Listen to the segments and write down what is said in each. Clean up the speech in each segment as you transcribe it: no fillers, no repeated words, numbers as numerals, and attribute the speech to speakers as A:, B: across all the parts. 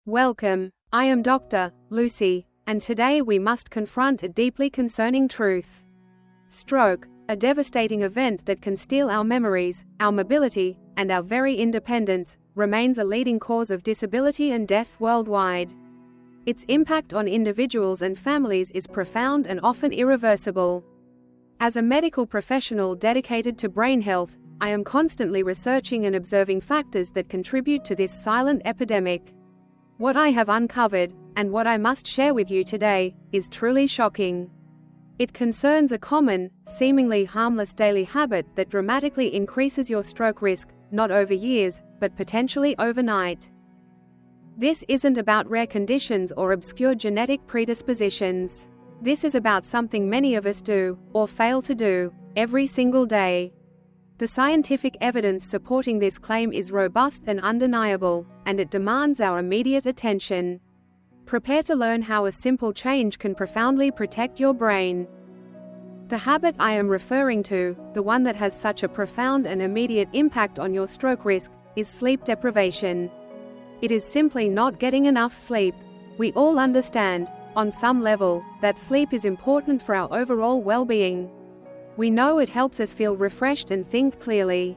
A: Welcome. I am Dr. Lucy, and today we must confront a deeply concerning truth. Stroke, a devastating event that can steal our memories, our mobility, and our very independence, remains a leading cause of disability and death worldwide. Its impact on individuals and families is profound and often irreversible. As a medical professional dedicated to brain health, I am constantly researching and observing factors that contribute to this silent epidemic. What I have uncovered, and what I must share with you today, is truly shocking. It concerns a common, seemingly harmless daily habit that dramatically increases your stroke risk, not over years, but potentially overnight. This isn't about rare conditions or obscure genetic predispositions. This is about something many of us do, or fail to do, every single day. The scientific evidence supporting this claim is robust and undeniable, and it demands our immediate attention. Prepare to learn how a simple change can profoundly protect your brain. The habit I am referring to, the one that has such a profound and immediate impact on your stroke risk, is sleep deprivation. It is simply not getting enough sleep. We all understand, on some level, that sleep is important for our overall well-being. We know it helps us feel refreshed and think clearly.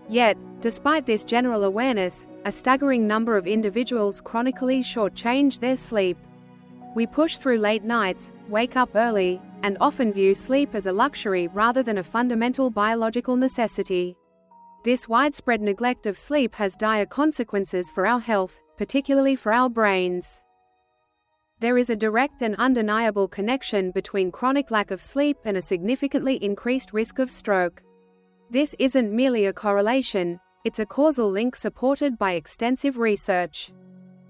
A: Yet, despite this general awareness, a staggering number of individuals chronically shortchange their sleep. We push through late nights, wake up early, and often view sleep as a luxury rather than a fundamental biological necessity. This widespread neglect of sleep has dire consequences for our health, particularly for our brains. There is a direct and undeniable connection between chronic lack of sleep and a significantly increased risk of stroke. This isn't merely a correlation, it's a causal link supported by extensive research.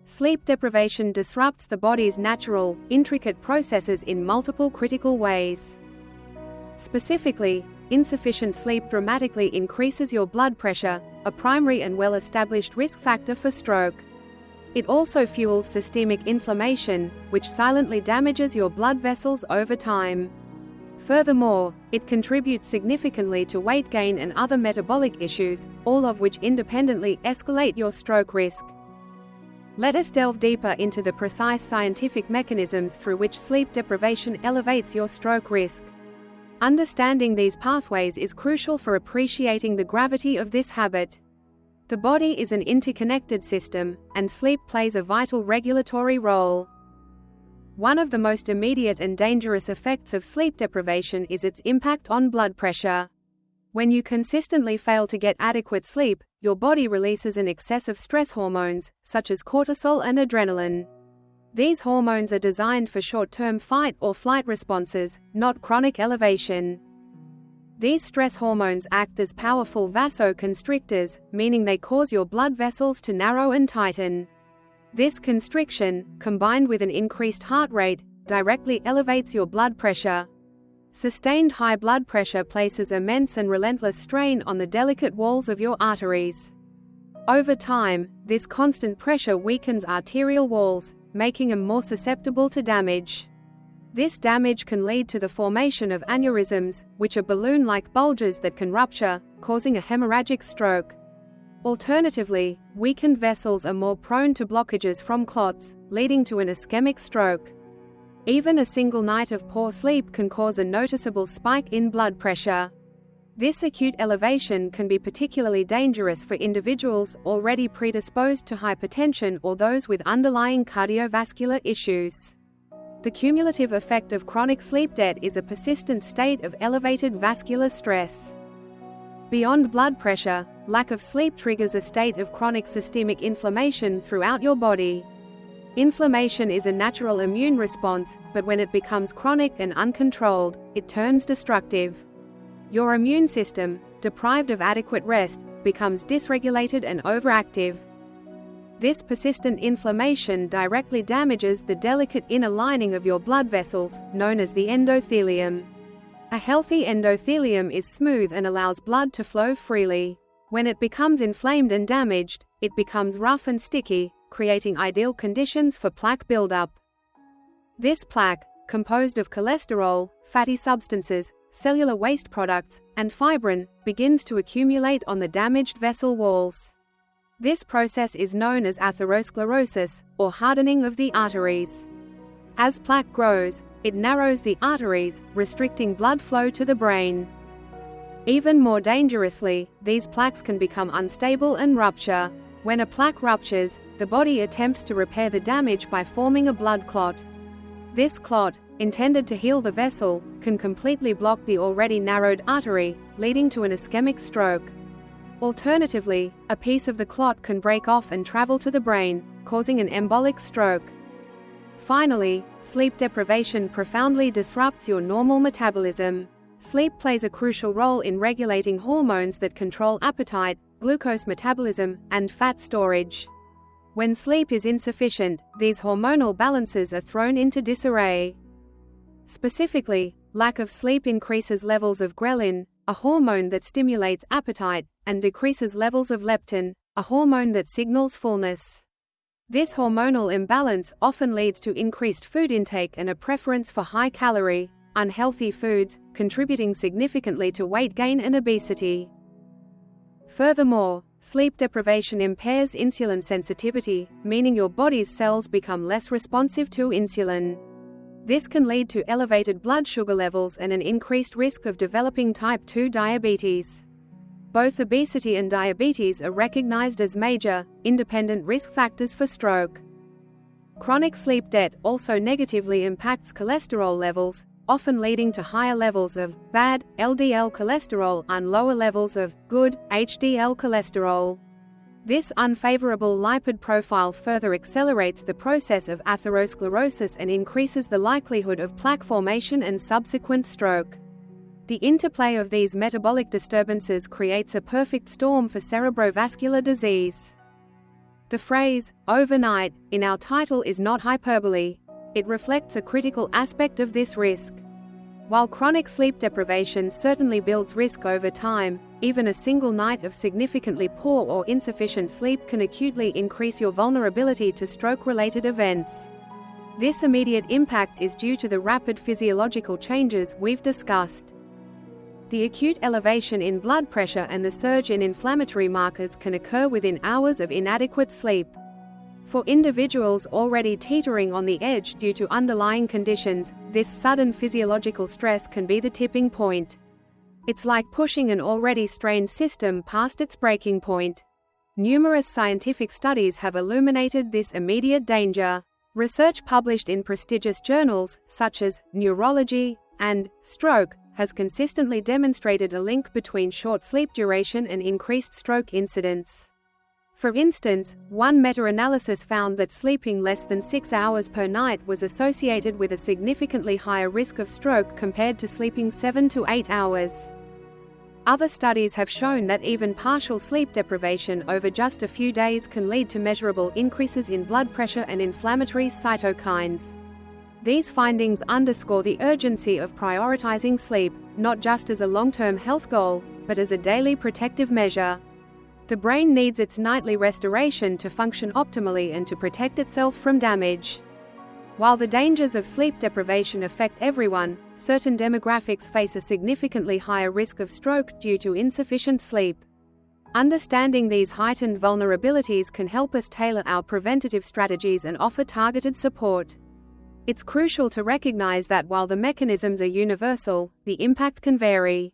A: Sleep deprivation disrupts the body's natural, intricate processes in multiple critical ways. Specifically, insufficient sleep dramatically increases your blood pressure, a primary and well-established risk factor for stroke. It also fuels systemic inflammation, which silently damages your blood vessels over time. Furthermore, it contributes significantly to weight gain and other metabolic issues, all of which independently escalate your stroke risk. Let us delve deeper into the precise scientific mechanisms through which sleep deprivation elevates your stroke risk. Understanding these pathways is crucial for appreciating the gravity of this habit. The body is an interconnected system, and sleep plays a vital regulatory role. One of the most immediate and dangerous effects of sleep deprivation is its impact on blood pressure. When you consistently fail to get adequate sleep, your body releases an excess of stress hormones, such as cortisol and adrenaline. These hormones are designed for short-term fight or flight responses, not chronic elevation. These stress hormones act as powerful vasoconstrictors, meaning they cause your blood vessels to narrow and tighten. This constriction, combined with an increased heart rate, directly elevates your blood pressure. Sustained high blood pressure places immense and relentless strain on the delicate walls of your arteries. Over time, this constant pressure weakens arterial walls, making them more susceptible to damage. This damage can lead to the formation of aneurysms, which are balloon-like bulges that can rupture, causing a hemorrhagic stroke. Alternatively, weakened vessels are more prone to blockages from clots, leading to an ischemic stroke. Even a single night of poor sleep can cause a noticeable spike in blood pressure. This acute elevation can be particularly dangerous for individuals already predisposed to hypertension or those with underlying cardiovascular issues. The cumulative effect of chronic sleep debt is a persistent state of elevated vascular stress. Beyond blood pressure, lack of sleep triggers a state of chronic systemic inflammation throughout your body. Inflammation is a natural immune response, but when it becomes chronic and uncontrolled, it turns destructive. Your immune system, deprived of adequate rest, becomes dysregulated and overactive. This persistent inflammation directly damages the delicate inner lining of your blood vessels, known as the endothelium. A healthy endothelium is smooth and allows blood to flow freely. When it becomes inflamed and damaged, it becomes rough and sticky, creating ideal conditions for plaque buildup. This plaque, composed of cholesterol, fatty substances, cellular waste products, and fibrin, begins to accumulate on the damaged vessel walls. This process is known as atherosclerosis, or hardening of the arteries. As plaque grows, it narrows the arteries, restricting blood flow to the brain. Even more dangerously, these plaques can become unstable and rupture. When a plaque ruptures, the body attempts to repair the damage by forming a blood clot. This clot, intended to heal the vessel, can completely block the already narrowed artery, leading to an ischemic stroke. Alternatively, a piece of the clot can break off and travel to the brain, causing an embolic stroke. Finally, sleep deprivation profoundly disrupts your normal metabolism. Sleep plays a crucial role in regulating hormones that control appetite, glucose metabolism, and fat storage. When sleep is insufficient, these hormonal balances are thrown into disarray. Specifically, lack of sleep increases levels of ghrelin, a hormone that stimulates appetite, and decreases levels of leptin, a hormone that signals fullness. This hormonal imbalance often leads to increased food intake and a preference for high-calorie, unhealthy foods, contributing significantly to weight gain and obesity. Furthermore, sleep deprivation impairs insulin sensitivity, meaning your body's cells become less responsive to insulin. This can lead to elevated blood sugar levels and an increased risk of developing type 2 diabetes. Both obesity and diabetes are recognized as major, independent risk factors for stroke. Chronic sleep debt also negatively impacts cholesterol levels, often leading to higher levels of bad LDL cholesterol and lower levels of good HDL cholesterol. This unfavorable lipid profile further accelerates the process of atherosclerosis and increases the likelihood of plaque formation and subsequent stroke. The interplay of these metabolic disturbances creates a perfect storm for cerebrovascular disease. The phrase, overnight, in our title is not hyperbole. It reflects a critical aspect of this risk. While chronic sleep deprivation certainly builds risk over time, even a single night of significantly poor or insufficient sleep can acutely increase your vulnerability to stroke-related events. This immediate impact is due to the rapid physiological changes we've discussed. The acute elevation in blood pressure and the surge in inflammatory markers can occur within hours of inadequate sleep. For individuals already teetering on the edge due to underlying conditions, this sudden physiological stress can be the tipping point. It's like pushing an already strained system past its breaking point. Numerous scientific studies have illuminated this immediate danger. Research published in prestigious journals, such as Neurology and Stroke, has consistently demonstrated a link between short sleep duration and increased stroke incidence. For instance, one meta-analysis found that sleeping less than 6 hours per night was associated with a significantly higher risk of stroke compared to sleeping 7 to 8 hours. Other studies have shown that even partial sleep deprivation over just a few days can lead to measurable increases in blood pressure and inflammatory cytokines. These findings underscore the urgency of prioritizing sleep, not just as a long-term health goal, but as a daily protective measure. The brain needs its nightly restoration to function optimally and to protect itself from damage. While the dangers of sleep deprivation affect everyone, certain demographics face a significantly higher risk of stroke due to insufficient sleep. Understanding these heightened vulnerabilities can help us tailor our preventative strategies and offer targeted support. It's crucial to recognize that while the mechanisms are universal, the impact can vary.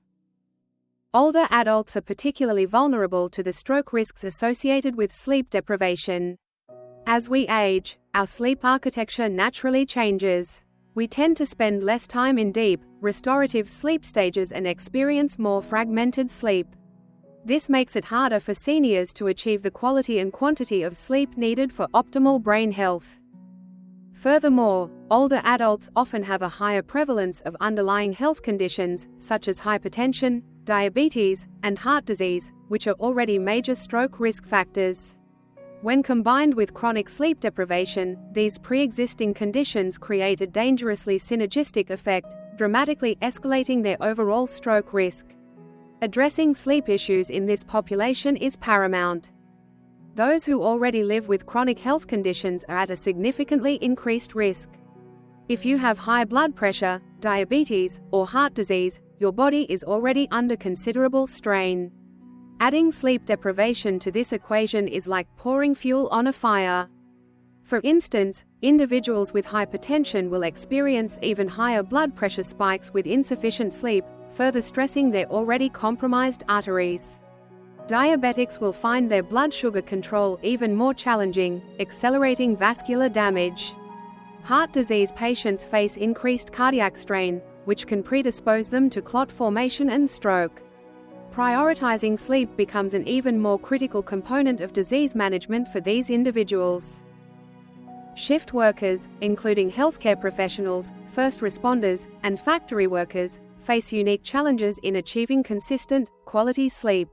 A: Older adults are particularly vulnerable to the stroke risks associated with sleep deprivation. As we age, our sleep architecture naturally changes. We tend to spend less time in deep, restorative sleep stages and experience more fragmented sleep. This makes it harder for seniors to achieve the quality and quantity of sleep needed for optimal brain health. Furthermore, older adults often have a higher prevalence of underlying health conditions, such as hypertension, diabetes, and heart disease, which are already major stroke risk factors. When combined with chronic sleep deprivation, these pre-existing conditions create a dangerously synergistic effect, dramatically escalating their overall stroke risk. Addressing sleep issues in this population is paramount. Those who already live with chronic health conditions are at a significantly increased risk. If you have high blood pressure, diabetes, or heart disease, your body is already under considerable strain. Adding sleep deprivation to this equation is like pouring fuel on a fire. For instance, individuals with hypertension will experience even higher blood pressure spikes with insufficient sleep, further stressing their already compromised arteries. Diabetics will find their blood sugar control even more challenging, accelerating vascular damage. Heart disease patients face increased cardiac strain, which can predispose them to clot formation and stroke. Prioritizing sleep becomes an even more critical component of disease management for these individuals. Shift workers, including healthcare professionals, first responders, and factory workers, face unique challenges in achieving consistent, quality sleep.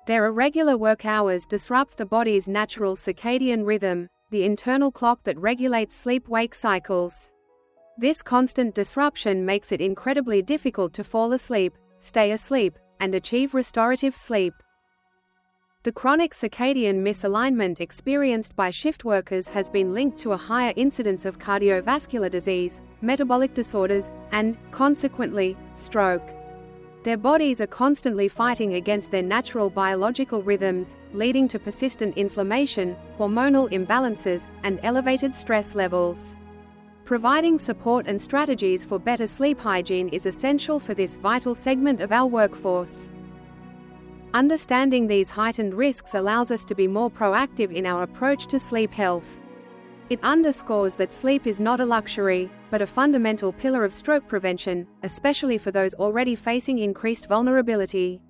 A: Their irregular work hours disrupt the body's natural circadian rhythm, the internal clock that regulates sleep-wake cycles. This constant disruption makes it incredibly difficult to fall asleep, stay asleep, and achieve restorative sleep. The chronic circadian misalignment experienced by shift workers has been linked to a higher incidence of cardiovascular disease, metabolic disorders, and, consequently, stroke. Their bodies are constantly fighting against their natural biological rhythms, leading to persistent inflammation, hormonal imbalances, and elevated stress levels. Providing support and strategies for better sleep hygiene is essential for this vital segment of our workforce. Understanding these heightened risks allows us to be more proactive in our approach to sleep health. It underscores that sleep is not a luxury, but a fundamental pillar of stroke prevention, especially for those already facing increased vulnerability.